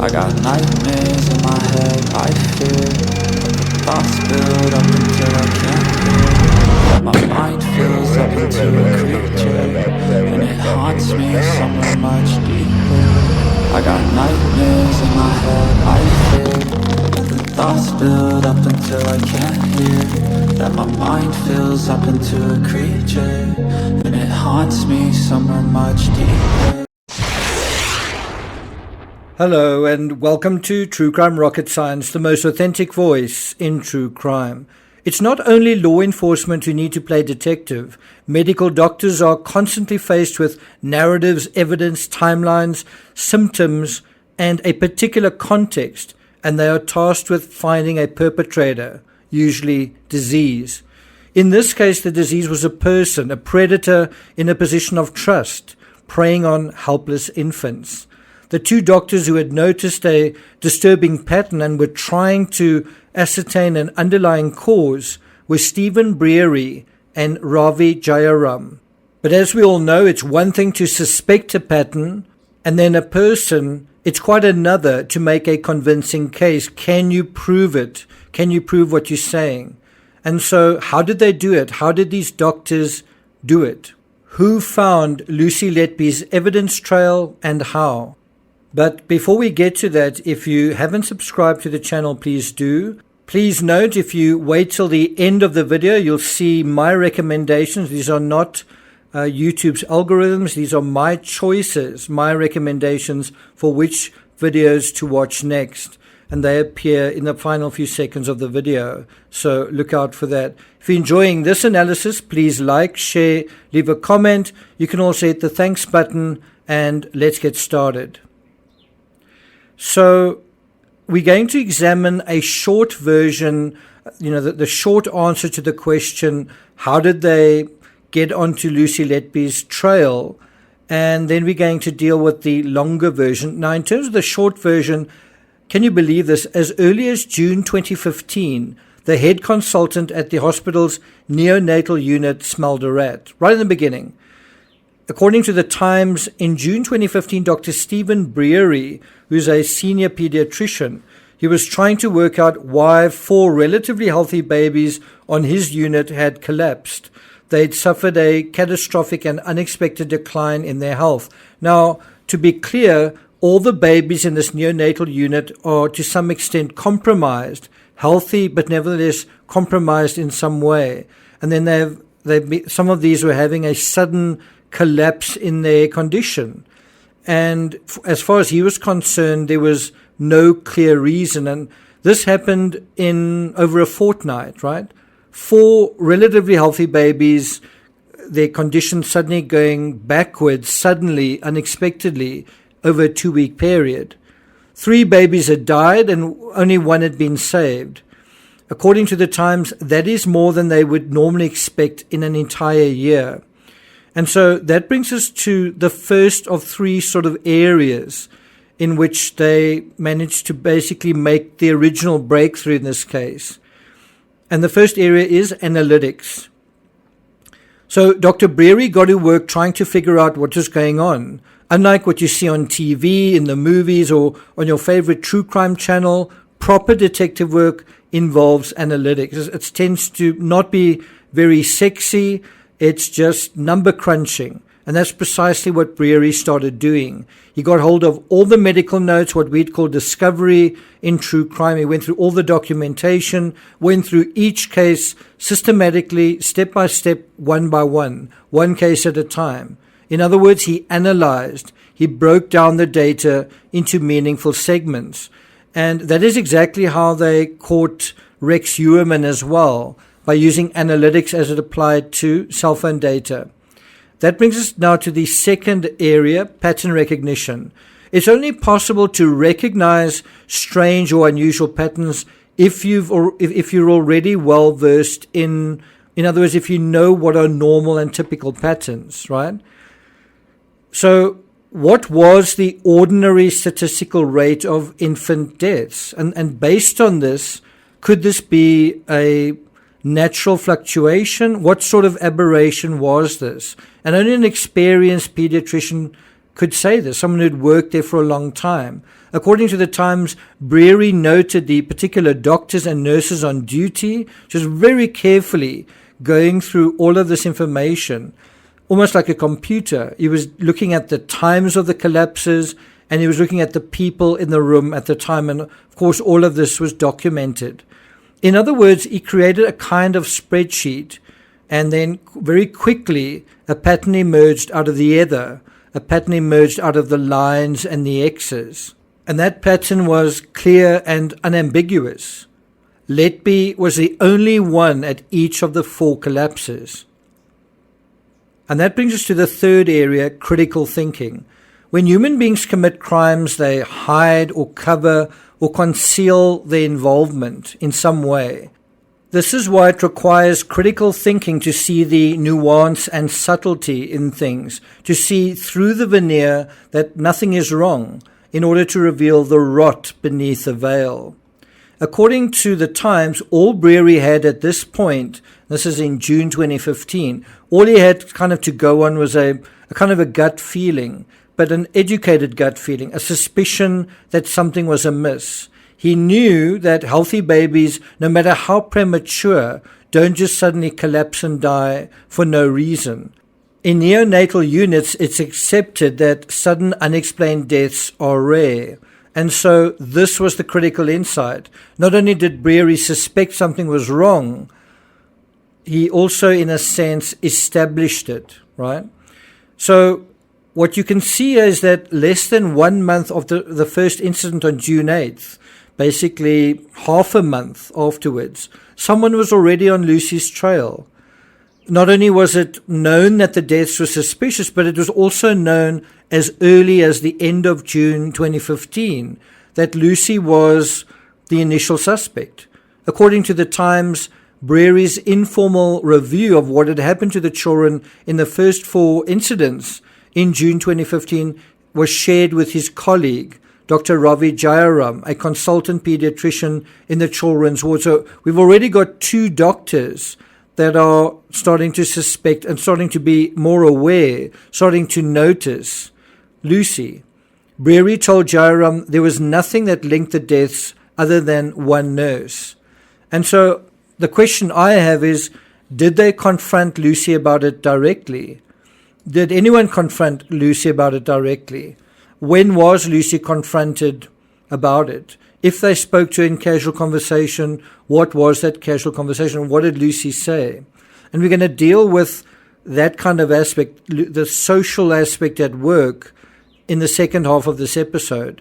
I got nightmares in my head, I fear thoughts build up until I can't hear. My mind fills up into a creature, and it haunts me somewhere much deeper. I got nightmares in my head, I fear thoughts build up until I can't hear. That my mind fills up into a creature, and it haunts me somewhere much deeper. Hello and welcome to True Crime Rocket Science, the most authentic voice in true crime. It's not only law enforcement who need to play detective. Medical doctors are constantly faced with narratives, evidence, timelines, symptoms, and a particular context, and they are tasked with finding a perpetrator, usually disease. In this case, the disease was a person, a predator in a position of trust, preying on helpless infants. The two doctors who had noticed a disturbing pattern and were trying to ascertain an underlying cause were Stephen Breary and Ravi Jayaram. But as we all know, it's one thing to suspect a pattern, and then a person, it's quite another to make a convincing case. Can you prove it? Can you prove what you're saying? And so how did they do it? How did these doctors do it? Who found Lucy Letby's evidence trail and how? But before we get to that, if you haven't subscribed to the channel, please do. Please note, if you wait till the end of the video, you'll see my recommendations. These are not YouTube's algorithms. These are my choices, my recommendations for which videos to watch next. And they appear in the final few seconds of the video. So look out for that. If you're enjoying this analysis, please like, share, leave a comment. You can also hit the thanks button, and let's get started. So we're going to examine a short version, the short answer to the question, how did they get onto Lucy Letby's trail? And then we're going to deal with the longer version. Now, in terms of the short version, can you believe this? As early as June 2015, the head consultant at the hospital's neonatal unit smelled a rat, right in the beginning. According to the Times, in June 2015, Dr. Stephen Breary, who's a senior pediatrician, he was trying to work out why 4 relatively healthy babies on his unit had collapsed. They'd suffered a catastrophic and unexpected decline in their health. Now, to be clear, all the babies in this neonatal unit are to some extent compromised, healthy, but nevertheless compromised in some way. And then some of these were having a sudden collapse in their condition. And as far as he was concerned, there was no clear reason. And this happened in over a fortnight, right? 4 relatively healthy babies, their condition suddenly going backwards, suddenly, unexpectedly, over a 2-week period. 3 babies had died and only 1 had been saved. According to the Times, that is more than they would normally expect in an entire year. And so that brings us to the first of 3 sort of areas in which they managed to basically make the original breakthrough in this case. And the first area is analytics. So Dr. Breary got to work trying to figure out what was going on. Unlike what you see on TV, in the movies, or on your favorite true crime channel, proper detective work involves analytics. It tends to not be very sexy. It's just number crunching. And that's precisely what Breary started doing. He got hold of all the medical notes, what we'd call discovery in true crime. He went through all the documentation, went through each case systematically, step by step, one by one case at a time. In other words, he analyzed, he broke down the data into meaningful segments. And that is exactly how they caught Rex Heuermann as well, by using analytics as it applied to cell phone data. That brings us now to the second area, pattern recognition. It's only possible to recognize strange or unusual patterns if you're already well versed in other words, if you know what are normal and typical patterns, right? So what was the ordinary statistical rate of infant deaths? And based on this, could this be a natural fluctuation? What sort of aberration was this? And only an experienced pediatrician could say this, someone who'd worked there for a long time. According to the Times, Breary noted the particular doctors and nurses on duty, just very carefully going through all of this information, almost like a computer. He was looking at the times of the collapses, and he was looking at the people in the room at the time, and of course all of this was documented. In other words, he created a kind of spreadsheet, and then very quickly a pattern emerged out of the ether, a pattern emerged out of the lines and the X's. And that pattern was clear and unambiguous. Letby was the only one at each of the 4 collapses. And that brings us to the third area, critical thinking. When human beings commit crimes, they hide or cover or conceal their involvement in some way. This is why it requires critical thinking to see the nuance and subtlety in things, to see through the veneer that nothing is wrong, in order to reveal the rot beneath the veil. According to the Times, all Breary had at this point, this is in June 2015, all he had kind of to go on was a kind of a gut feeling, but an educated gut feeling, a suspicion that something was amiss. He knew that healthy babies, no matter how premature, don't just suddenly collapse and die for no reason. In neonatal units, it's accepted that sudden unexplained deaths are rare. And so this was the critical insight. Not only did Breary suspect something was wrong, he also, in a sense, established it, right? So what you can see is that less than 1 month after the first incident on June 8th, basically half a month afterwards, someone was already on Lucy's trail. Not only was it known that the deaths were suspicious, but it was also known as early as the end of June 2015 that Lucy was the initial suspect. According to the Times, Breary's informal review of what had happened to the children in the first 4 incidents in June 2015 was shared with his colleague, Dr. Ravi Jayaram, a consultant pediatrician in the children's ward. So we've already got 2 doctors that are starting to suspect and starting to be more aware, starting to notice Lucy. Breary told Jayaram there was nothing that linked the deaths other than one nurse. And so the question I have is, did they confront Lucy about it directly? Did anyone confront Lucy about it directly? When was Lucy confronted about it? If they spoke to her in casual conversation, what was that casual conversation? What did Lucy say? And we're going to deal with that kind of aspect, the social aspect at work, in the second half of this episode.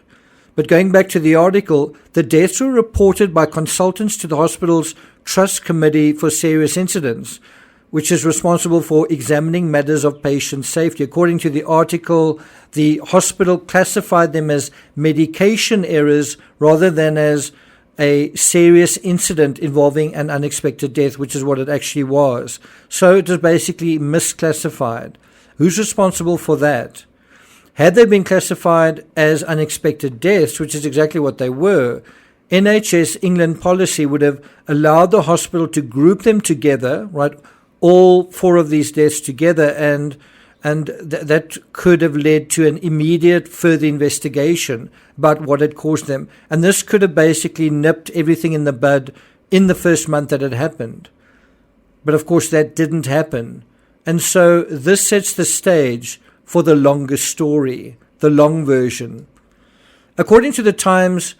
But going back to the article, the deaths were reported by consultants to the hospital's Trust Committee for Serious Incidents, which is responsible for examining matters of patient safety. According to the article, the hospital classified them as medication errors rather than as a serious incident involving an unexpected death, which is what it actually was. So it was basically misclassified. Who's responsible for that? Had they been classified as unexpected deaths, which is exactly what they were, NHS England policy would have allowed the hospital to group them together, right? All 4 of these deaths together, and that could have led to an immediate further investigation about what had caused them. And this could have basically nipped everything in the bud in the first month that it happened. But of course that didn't happen. And so this sets the stage for the longer story, the long version. According to the Times,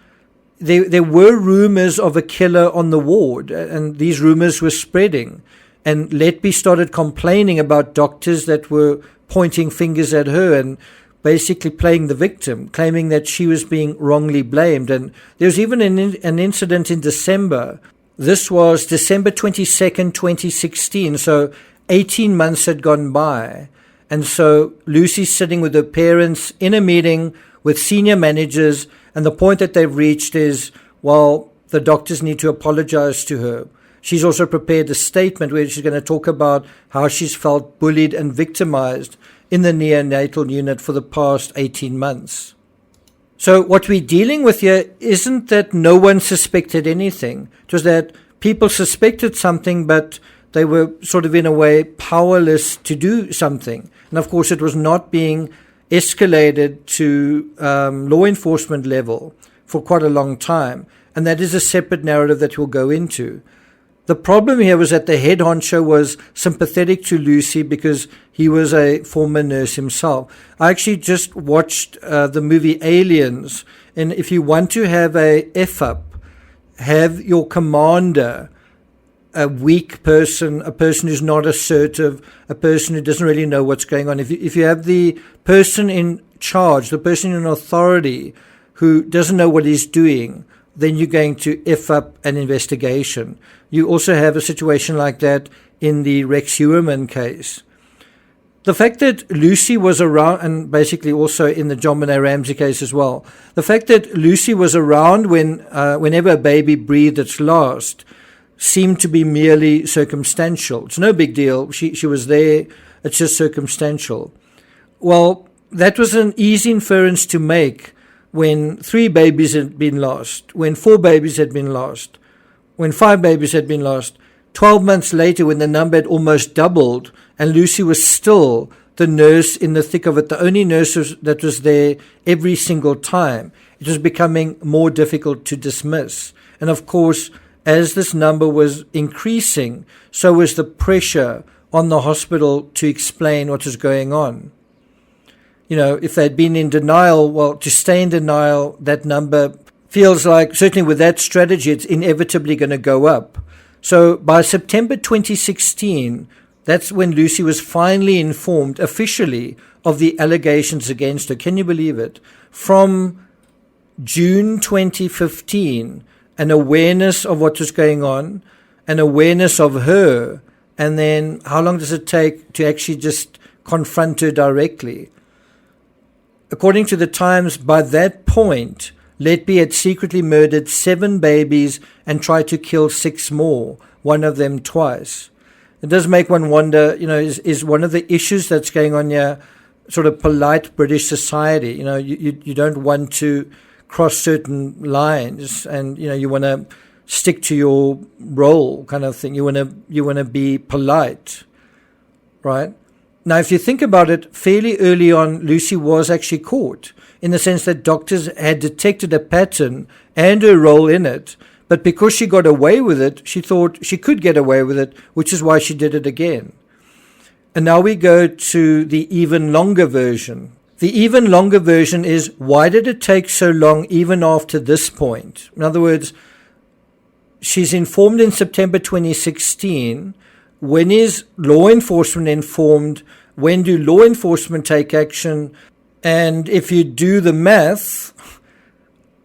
there were rumors of a killer on the ward, and these rumors were spreading. And Letby started complaining about doctors that were pointing fingers at her and basically playing the victim, claiming that she was being wrongly blamed. And there was even an incident in December. This was December 22nd, 2016. So 18 months had gone by. And so Lucy's sitting with her parents in a meeting with senior managers. And the point that they've reached is, well, the doctors need to apologize to her. She's also prepared a statement where she's going to talk about how she's felt bullied and victimized in the neonatal unit for the past 18 months. So what we're dealing with here isn't that no one suspected anything. It was that people suspected something, but they were sort of in a way powerless to do something. And of course it was not being escalated to law enforcement level for quite a long time. And that is a separate narrative that we'll go into. The problem here was that the head honcho was sympathetic to Lucy because he was a former nurse himself. I actually just watched the movie Aliens, and if you want to have a F-up, have your commander a weak person, a person who's not assertive, a person who doesn't really know what's going on. If you have the person in charge, the person in authority who doesn't know what he's doing, then you're going to F up an investigation. You also have a situation like that in the Rex Heuermann case. The fact that Lucy was around, and basically also in the John Benet Ramsey case as well, the fact that Lucy was around whenever a baby breathed its last seemed to be merely circumstantial. It's no big deal. She was there. It's just circumstantial. Well, that was an easy inference to make when 3 babies had been lost, when 4 babies had been lost, when 5 babies had been lost. 12 months later, when the number had almost doubled, and Lucy was still the nurse in the thick of it, the only nurse that was there every single time, it was becoming more difficult to dismiss. And of course, as this number was increasing, so was the pressure on the hospital to explain what was going on. You know, if they'd been in denial, well, to stay in denial, that number feels like, certainly with that strategy, it's inevitably going to go up. So by September 2016, that's when Lucy was finally informed officially of the allegations against her. Can you believe it? From June 2015, an awareness of what was going on, an awareness of her, and then how long does it take to actually just confront her directly? According to the Times, by that point, Letby had secretly murdered 7 babies and tried to kill 6 more, one of them twice. It does make one wonder, you know, is one of the issues that's going on here sort of polite British society? You know, you don't want to cross certain lines, and you know, you want to stick to your role, kind of thing. You want to be polite, right? Now, if you think about it, fairly early on, Lucy was actually caught, in the sense that doctors had detected a pattern and her role in it, but because she got away with it, she thought she could get away with it, which is why she did it again. And now we go to the even longer version. The even longer version is, why did it take so long even after this point? In other words, she's informed in September 2016. When is law enforcement informed? When do law enforcement take action? And if you do the math,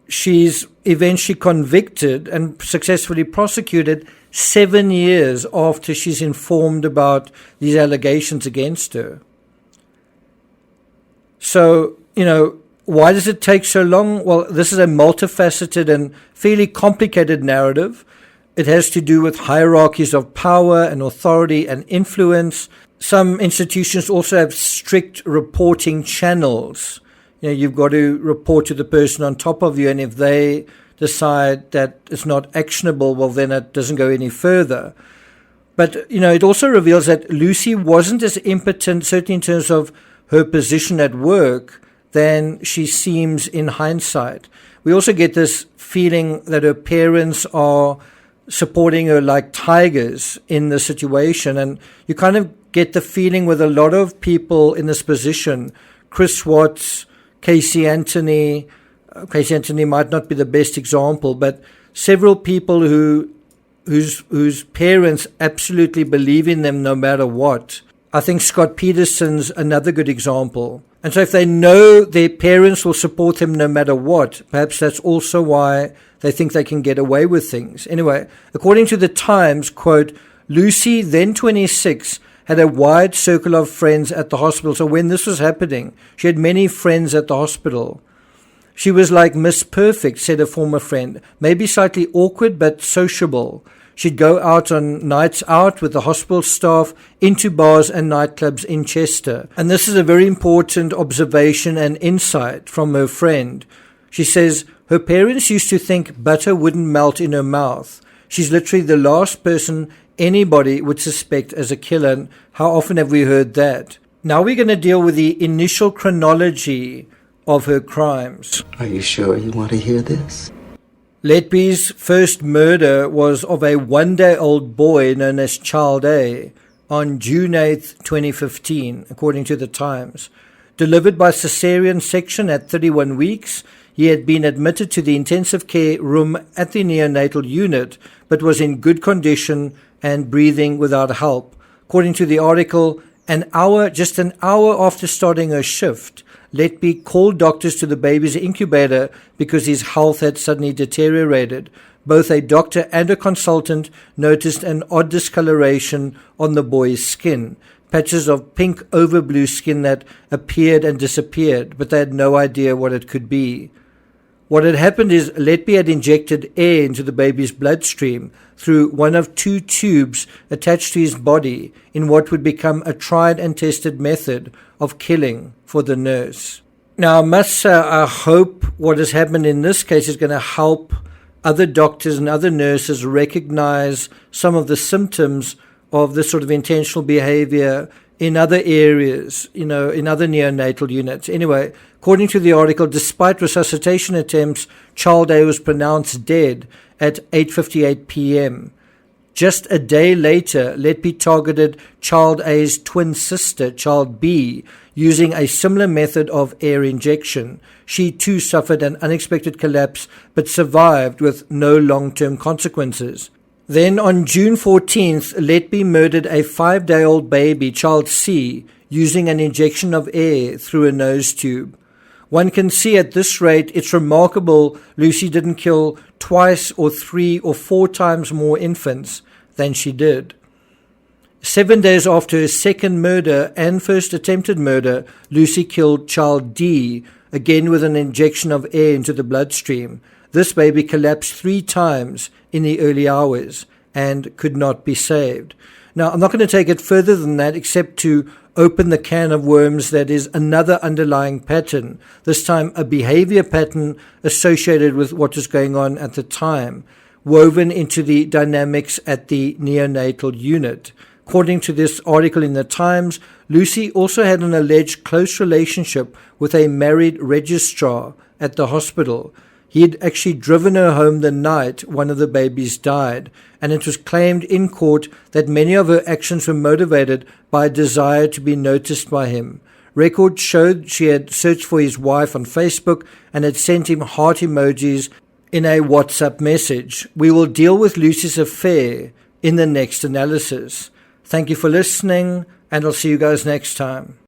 she's eventually convicted and successfully prosecuted 7 years after she's informed about these allegations against her. So, you know, why does it take so long? Well, this is a multifaceted and fairly complicated narrative. It has to do with hierarchies of power and authority and influence. Some institutions also have strict reporting channels. You know, you've got to report to the person on top of you, and if they decide that it's not actionable, well, then it doesn't go any further. But, you know, it also reveals that Lucy wasn't as impotent, certainly in terms of her position at work, than she seems in hindsight. We also get this feeling that her parents are supporting her like tigers in the situation, and you kind of get the feeling with a lot of people in this position, Chris Watts, Casey Anthony might not be the best example, but several people whose parents absolutely believe in them no matter what. I think Scott Peterson's another good example. And so if they know their parents will support them no matter what, perhaps that's also why they think they can get away with things. Anyway, according to the Times, quote, Lucy, then 26, had a wide circle of friends at the hospital. So when this was happening, she had many friends at the hospital. She was like Miss Perfect, said a former friend, maybe slightly awkward but sociable. She'd go out on nights out with the hospital staff into bars and nightclubs in Chester. And this is a very important observation and insight from her friend. She says, her parents used to think butter wouldn't melt in her mouth. She's literally the last person anybody would suspect as a killer. And how often have we heard that? Now we're going to deal with the initial chronology of her crimes. Are you sure you want to hear this? Letby's first murder was of a one-day-old boy known as Child A on June 8, 2015, according to the Times. Delivered by cesarean section at 31 weeks, he had been admitted to the intensive care room at the neonatal unit, but was in good condition and breathing without help. According to the article, just an hour after starting her shift, Letby called doctors to the baby's incubator because his health had suddenly deteriorated. Both a doctor and a consultant noticed an odd discoloration on the boy's skin, patches of pink over blue skin that appeared and disappeared, but they had no idea what it could be. What had happened is Letby had injected air into the baby's bloodstream through one of two tubes attached to his body in what would become a tried and tested method of killing for the nurse. Now, I must say, I hope what has happened in this case is going to help other doctors and other nurses recognize some of the symptoms of this sort of intentional behavior in other areas, in other neonatal units. Anyway, according to the article, despite resuscitation attempts, Child A was pronounced dead at 8:58 p.m. Just a day later, Letby targeted Child A's twin sister, Child B, using a similar method of air injection. She too suffered an unexpected collapse, but survived with no long-term consequences. Then on June 14th, Letby murdered a 5-day-old baby, Child C, using an injection of air through a nose tube. One can see at this rate it's remarkable Lucy didn't kill twice or 3 or 4 times more infants than she did. 7 days after her second murder and first attempted murder, Lucy killed Child D, again with an injection of air into the bloodstream. This baby collapsed 3 times in the early hours and could not be saved. Now, I'm not going to take it further than that except to open the can of worms that is another underlying pattern, this time a behavior pattern associated with what was going on at the time, woven into the dynamics at the neonatal unit. According to this article in the Times, Lucy also had an alleged close relationship with a married registrar at the hospital. He had actually driven her home the night one of the babies died, and it was claimed in court that many of her actions were motivated by a desire to be noticed by him. Records showed she had searched for his wife on Facebook and had sent him heart emojis in a WhatsApp message. We will deal with Lucy's affair in the next analysis. Thank you for listening, and I'll see you guys next time.